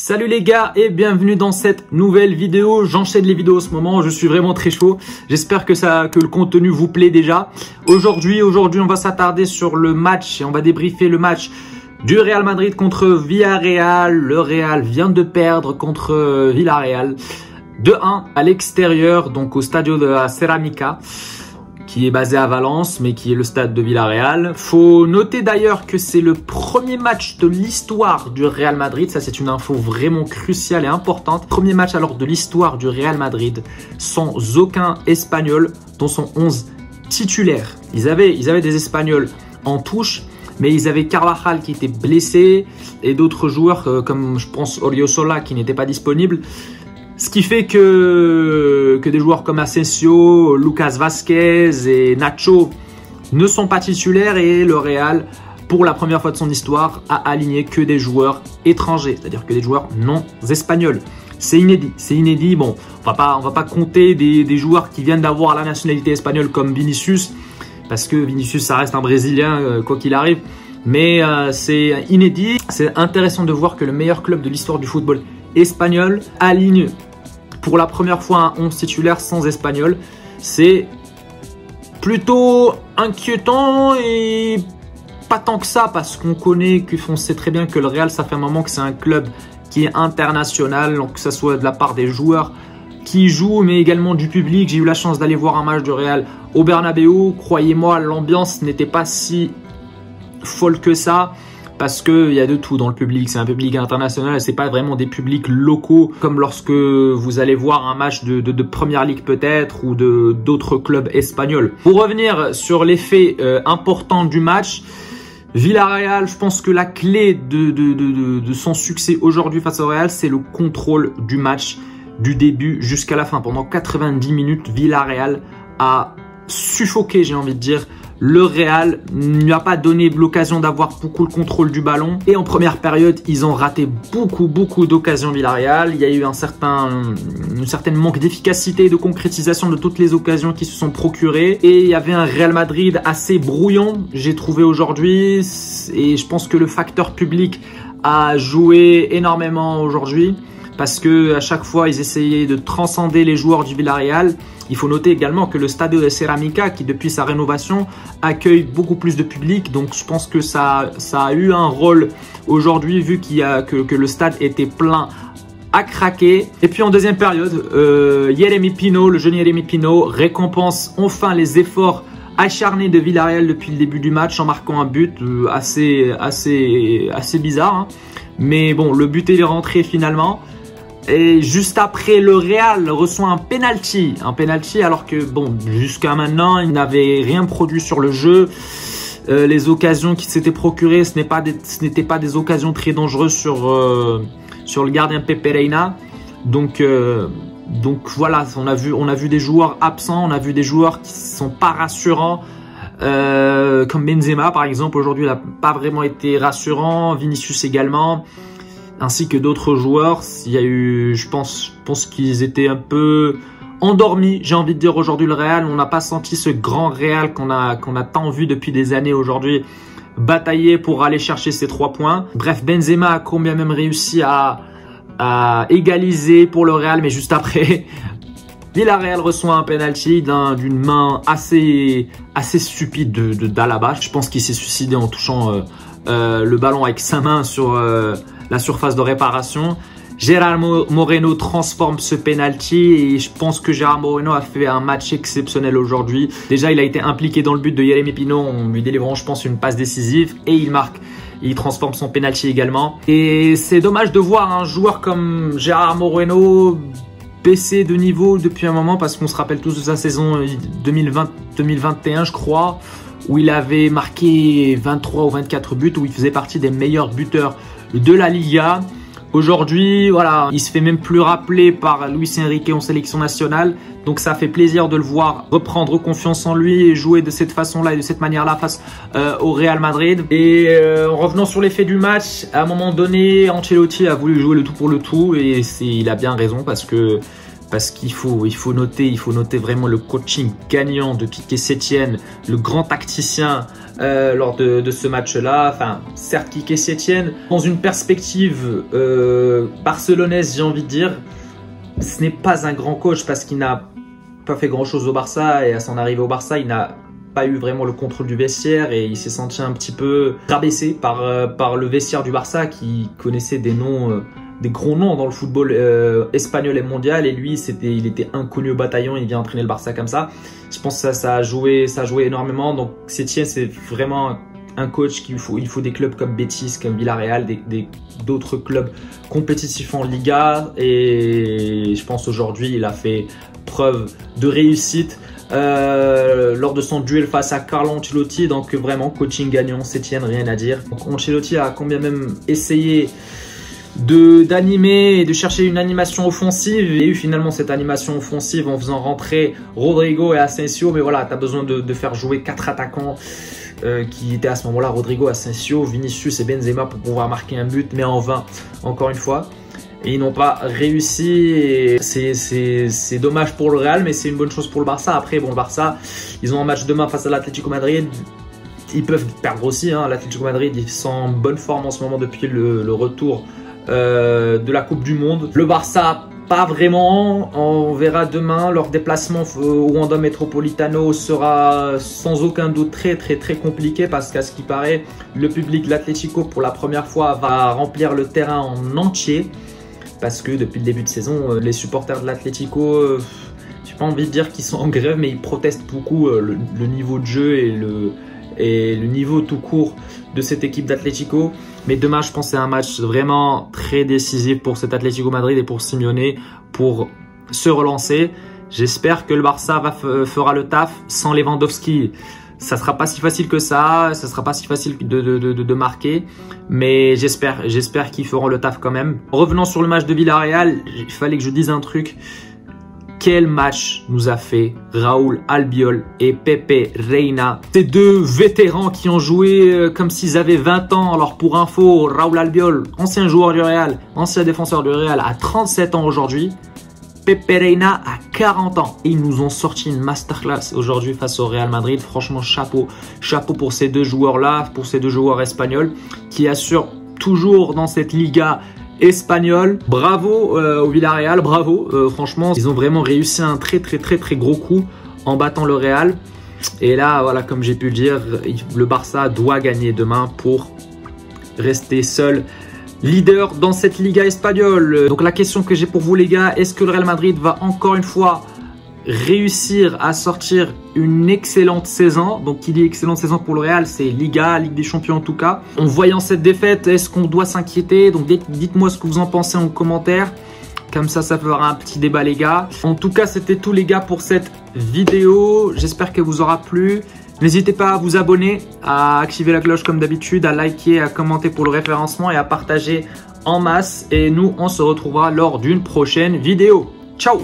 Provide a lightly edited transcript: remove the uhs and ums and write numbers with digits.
Salut les gars et bienvenue dans cette nouvelle vidéo. J'enchaîne les vidéos en ce moment, je suis vraiment très chaud. J'espère que le contenu vous plaît déjà. Aujourd'hui, on va s'attarder sur le match et on va débriefer le match du Real Madrid contre Villarreal. Le Real vient de perdre contre Villarreal 2-1 à l'extérieur, donc au Stadio de la Cerámica, qui est basé à Valence, mais qui est le stade de Villarreal. Faut noter d'ailleurs que c'est le premier match de l'histoire du Real Madrid. Ça, c'est une info vraiment cruciale et importante. Premier match alors de l'histoire du Real Madrid sans aucun Espagnol, dont sont 11 titulaires. Ils avaient des Espagnols en touche, mais ils avaient Carvajal qui était blessé et d'autres joueurs comme je pense Oriozola qui n'était pas disponible. Ce qui fait que des joueurs comme Asensio, Lucas Vázquez et Nacho ne sont pas titulaires et le Real, pour la première fois de son histoire, a aligné que des joueurs étrangers, c'est-à-dire que des joueurs non espagnols. C'est inédit. Bon, on va pas compter des joueurs qui viennent d'avoir la nationalité espagnole comme Vinicius, parce que Vinicius, ça reste un Brésilien, quoi qu'il arrive. Mais c'est inédit. C'est intéressant de voir que le meilleur club de l'histoire du football espagnol aligne pour la première fois un 11 titulaire sans espagnol. C'est plutôt inquiétant et pas tant que ça, parce qu'on sait très bien que le Real, ça fait un moment que c'est un club qui est international, donc que ce soit de la part des joueurs qui jouent, mais également du public. J'ai eu la chance d'aller voir un match du Real au Bernabéu. Croyez-moi, l'ambiance n'était pas si folle que ça, parce qu'il y a de tout dans le public. C'est un public international, c'est pas vraiment des publics locaux comme lorsque vous allez voir un match de Première Ligue peut-être ou d'autres clubs espagnols. Pour revenir sur les faits importants du match, Villarreal, je pense que la clé de son succès aujourd'hui face au Real, c'est le contrôle du match du début jusqu'à la fin. Pendant 90 minutes, Villarreal a suffoqué, j'ai envie de dire, le Real, ne lui a pas donné l'occasion d'avoir beaucoup le contrôle du ballon. Et en première période, ils ont raté beaucoup d'occasions Villarreal. Il y a eu une certaine manque d'efficacité et de concrétisation de toutes les occasions qui se sont procurées. Et il y avait un Real Madrid assez brouillon, j'ai trouvé aujourd'hui. Et je pense que le facteur public a joué énormément aujourd'hui, parce que à chaque fois, ils essayaient de transcender les joueurs du Villarreal. Il faut noter également que le Stadio de Cerámica, qui depuis sa rénovation, accueille beaucoup plus de public. Donc je pense que ça a eu un rôle aujourd'hui, vu que le stade était plein à craquer. Et puis en deuxième période, Yeremy Pino, le jeune Yeremy Pino, récompense enfin les efforts acharnés de Villarreal depuis le début du match en marquant un but assez bizarre, hein. Mais bon, le but est rentré finalement. Et juste après, le Real reçoit un penalty alors que bon, jusqu'à maintenant, il n'avait rien produit sur le jeu. Les occasions qui s'étaient procurées, ce n'étaient pas des occasions très dangereuses sur le gardien Pepe Reina. Donc voilà, on a vu des joueurs absents, on a vu des joueurs qui sont pas rassurants. Comme Benzema par exemple, aujourd'hui il n'a pas vraiment été rassurant, Vinicius également, ainsi que d'autres joueurs. Il y a eu, je pense qu'ils étaient un peu endormis, j'ai envie de dire, aujourd'hui le Real. On n'a pas senti ce grand Real qu'on a tant vu depuis des années aujourd'hui batailler pour aller chercher ces 3 points. Bref, Benzema a combien même réussi à égaliser pour le Real, mais juste après Villarreal reçoit un penalty d'une main assez stupide d'Alaba. Je pense qu'il s'est suicidé en touchant le ballon avec sa main sur la surface de réparation. Gérard Moreno transforme ce penalty et je pense que Gérard Moreno a fait un match exceptionnel aujourd'hui. Déjà, il a été impliqué dans le but de Yeremy Pino en lui délivrant, je pense, une passe décisive, et il marque. Il transforme son penalty également. Et c'est dommage de voir un joueur comme Gérard Moreno baisser de niveau depuis un moment, parce qu'on se rappelle tous de sa saison 2020-2021, je crois, où il avait marqué 23 ou 24 buts, où il faisait partie des meilleurs buteurs de la Liga. Aujourd'hui, voilà, il se fait même plus rappeler par Luis Enrique en sélection nationale. Donc ça fait plaisir de le voir reprendre confiance en lui et jouer de cette façon-là et de cette manière-là face au Real Madrid. Et en revenant sur les faits du match, à un moment donné, Ancelotti a voulu jouer le tout pour le tout, et il a bien raison, parce que parce qu'il faut noter vraiment le coaching gagnant de Quique Setien, le grand tacticien lors de ce match-là. Enfin, certes, Quique Setien, dans une perspective barcelonaise, j'ai envie de dire, ce n'est pas un grand coach parce qu'il n'a pas fait grand-chose au Barça et à son arrivée au Barça, il n'a pas eu vraiment le contrôle du vestiaire et il s'est senti un petit peu rabaissé par le vestiaire du Barça qui connaissait des noms... des gros noms dans le football espagnol et mondial, et lui il était inconnu au bataillon, il vient entraîner le Barça comme ça. Je pense que ça a joué énormément. Donc Setien, c'est vraiment un coach il faut des clubs comme Betis, comme Villarreal, d'autres clubs compétitifs en Liga, et je pense aujourd'hui il a fait preuve de réussite lors de son duel face à Carlo Ancelotti. Donc vraiment coaching gagnant, Setien, rien à dire. Donc Ancelotti a combien même essayé d'animer et de chercher une animation offensive. Il y a eu finalement cette animation offensive en faisant rentrer Rodrigo et Asensio. Mais voilà, tu as besoin de faire jouer 4 attaquants qui étaient à ce moment-là, Rodrigo, Asensio, Vinicius et Benzema, pour pouvoir marquer un but, mais en vain, encore une fois. Et ils n'ont pas réussi. C'est dommage pour le Real, mais c'est une bonne chose pour le Barça. Après, bon, le Barça, ils ont un match demain face à l'Atlético Madrid. Ils peuvent perdre aussi. Hein. L'Atlético Madrid, ils sont en bonne forme en ce moment depuis le retour de la Coupe du Monde. Le Barça, pas vraiment. On verra demain. Leur déplacement au Wanda Metropolitano sera sans aucun doute très compliqué, parce qu'à ce qui paraît, le public de l'Atlético pour la première fois va remplir le terrain en entier, parce que depuis le début de saison, les supporters de l'Atlético, j'ai pas envie de dire qu'ils sont en grève, mais ils protestent beaucoup le niveau de jeu et le niveau tout court de cette équipe d'Atlético. Mais demain, je pense que c'est un match vraiment très décisif pour cet Atlético Madrid et pour Simeone pour se relancer. J'espère que le Barça fera le taf sans Lewandowski. Ça sera pas si facile que ça sera pas si facile de marquer, mais j'espère qu'ils feront le taf quand même. Revenons sur le match de Villarreal, il fallait que je dise un truc. Quel match nous a fait Raúl Albiol et Pepe Reina. Ces deux vétérans qui ont joué comme s'ils avaient 20 ans. Alors pour info, Raúl Albiol, ancien joueur du Real, ancien défenseur du Real, a 37 ans aujourd'hui. Pepe Reina a 40 ans. Et ils nous ont sorti une masterclass aujourd'hui face au Real Madrid. Franchement, chapeau pour ces deux joueurs-là, pour ces deux joueurs espagnols qui assurent toujours dans cette Liga espagnol. Bravo au Villarreal, bravo. Franchement, ils ont vraiment réussi un très gros coup en battant le Real. Et là, voilà, comme j'ai pu le dire, le Barça doit gagner demain pour rester seul leader dans cette Liga espagnole. Donc la question que j'ai pour vous les gars, est-ce que le Real Madrid va encore une fois réussir à sortir une excellente saison? Donc qui dit excellente saison pour le Real, c'est Liga, Ligue des Champions en tout cas. En voyant cette défaite, est-ce qu'on doit s'inquiéter? Donc dites-moi ce que vous en pensez en commentaire. Comme ça fera un petit débat les gars. En tout cas, c'était tout les gars pour cette vidéo. J'espère qu'elle vous aura plu. N'hésitez pas à vous abonner, à activer la cloche comme d'habitude, à liker, à commenter pour le référencement et à partager en masse. Et nous, on se retrouvera lors d'une prochaine vidéo. Ciao!